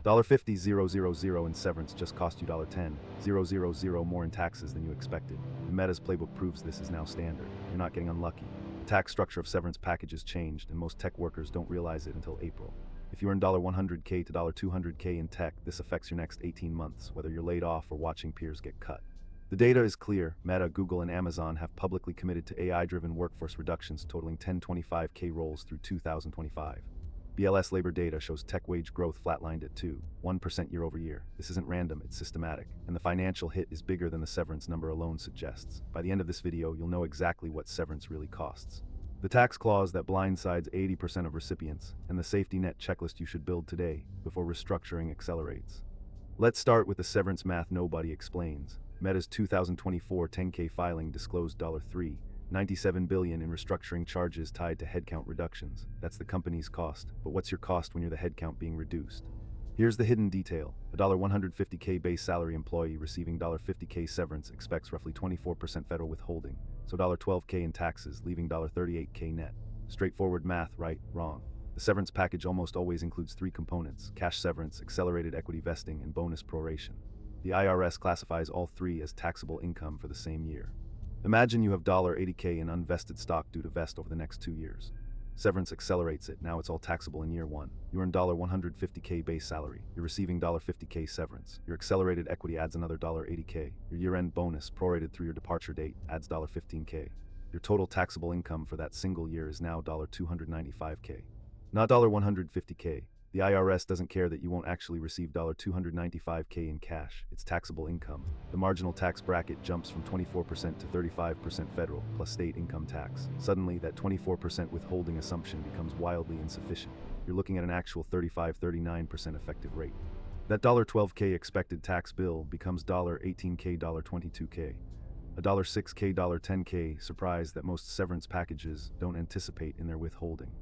$50,000 in severance just cost you $10,000 more in taxes than you expected. Meta's playbook proves this is now standard. You're not getting unlucky. The tax structure of severance packages changed, and most tech workers don't realize it until April. If you earn $100K to $200K in tech, this affects your next 18 months, whether you're laid off or watching peers get cut. The data is clear. Meta, Google, and Amazon have publicly committed to AI-driven workforce reductions totaling 1025K roles through 2025. BLS labor data shows tech wage growth flatlined at 1% year over year. This isn't random, it's systematic, and the financial hit is bigger than the severance number alone suggests. By the end of this video, you'll know exactly what severance really costs. The tax clause that blindsides 80% of recipients, and the safety net checklist you should build today before restructuring accelerates. Let's start with the severance math nobody explains. Meta's 2024 10K filing disclosed $3.97 billion in restructuring charges tied to headcount reductions. That's the company's cost. But what's your cost when you're the headcount being reduced? Here's the hidden detail. A $150K base salary employee receiving $50K severance expects roughly 24% federal withholding, so $12K in taxes, leaving $38K net. Straightforward math, right? Wrong. The severance package almost always includes three components: cash severance, accelerated equity vesting, and bonus proration. The IRS classifies all three as taxable income for the same year. Imagine you have $80K in unvested stock due to vest over the next 2 years. Severance accelerates it. Now it's all taxable in year one. You earn $150K base salary. You're receiving $50K severance. Your accelerated equity adds another $80K. Your year-end bonus, prorated through your departure date, adds $15K. Your total taxable income for that single year is now $295K. Not $150K. The IRS doesn't care that you won't actually receive $295K in cash. It's taxable income. The marginal tax bracket jumps from 24% to 35% federal, plus state income tax. Suddenly, that 24% withholding assumption becomes wildly insufficient. You're looking at an actual 35-39% effective rate. That $12K expected tax bill becomes $18K, $22K. A $6K, $10K surprise that most severance packages don't anticipate in their withholding.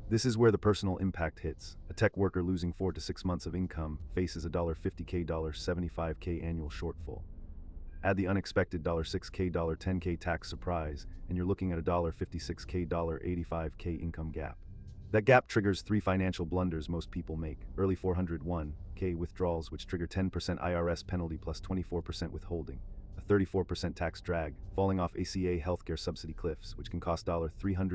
This is where the personal impact hits. A tech worker losing 4 to 6 months of income faces a $50K, $75K annual shortfall. Add the unexpected $6K, $10K tax surprise, and you're looking at a $56K, $85K income gap. That gap triggers three financial blunders most people make: early 401K withdrawals, which trigger 10% IRS penalty plus 24% withholding, a 34% tax drag, falling off ACA healthcare subsidy cliffs, which can cost $300,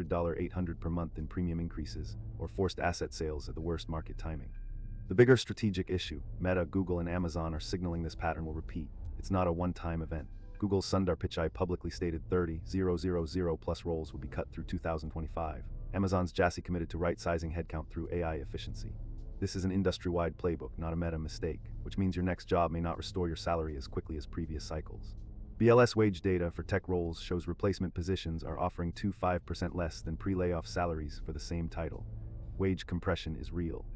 $800 per month in premium increases, or forced asset sales at the worst market timing. The bigger strategic issue: Meta, Google, and Amazon are signaling this pattern will repeat. It's not a one-time event. Google's Sundar Pichai publicly stated 30,000 plus roles would be cut through 2025. Amazon's Jassy committed to right-sizing headcount through AI efficiency. This is an industry-wide playbook, not a Meta mistake, which means your next job may not restore your salary as quickly as previous cycles. BLS wage data for tech roles shows replacement positions are offering 5% less than pre-layoff salaries for the same title. Wage compression is real.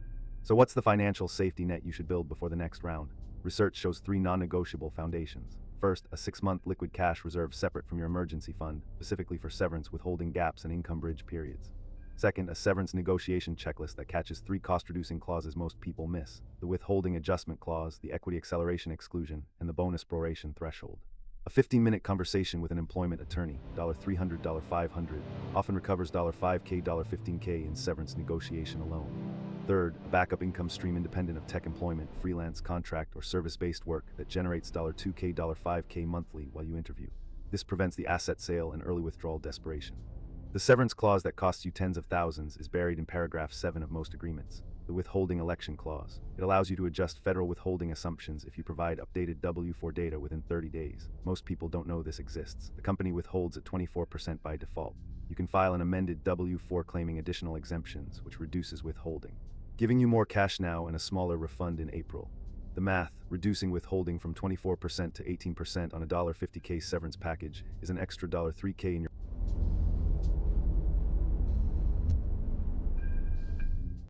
So what's the financial safety net you should build before the next round? Research shows 3 non-negotiable foundations. First, a 6-month liquid cash reserve separate from your emergency fund, specifically for severance, withholding gaps, and income bridge periods. Second, a severance negotiation checklist that catches 3 cost-reducing clauses most people miss: the withholding adjustment clause, the equity acceleration exclusion, and the bonus proration threshold. A 15-minute conversation with an employment attorney, $300, $500, often recovers $5K, $15K in severance negotiation alone. Third, a backup income stream independent of tech employment, freelance, contract, or service-based work that generates $2K, $5K monthly while you interview. This prevents the asset sale and early withdrawal desperation. The severance clause that costs you tens of thousands is buried in paragraph 7 of most agreements, the withholding election clause. It allows you to adjust federal withholding assumptions if you provide updated W-4 data within 30 days. Most people don't know this exists. The company withholds at 24% by default. You can file an amended W-4 claiming additional exemptions, which reduces withholding, giving you more cash now and a smaller refund in April. The math: reducing withholding from 24% to 18% on a $50K severance package is an extra $3K in your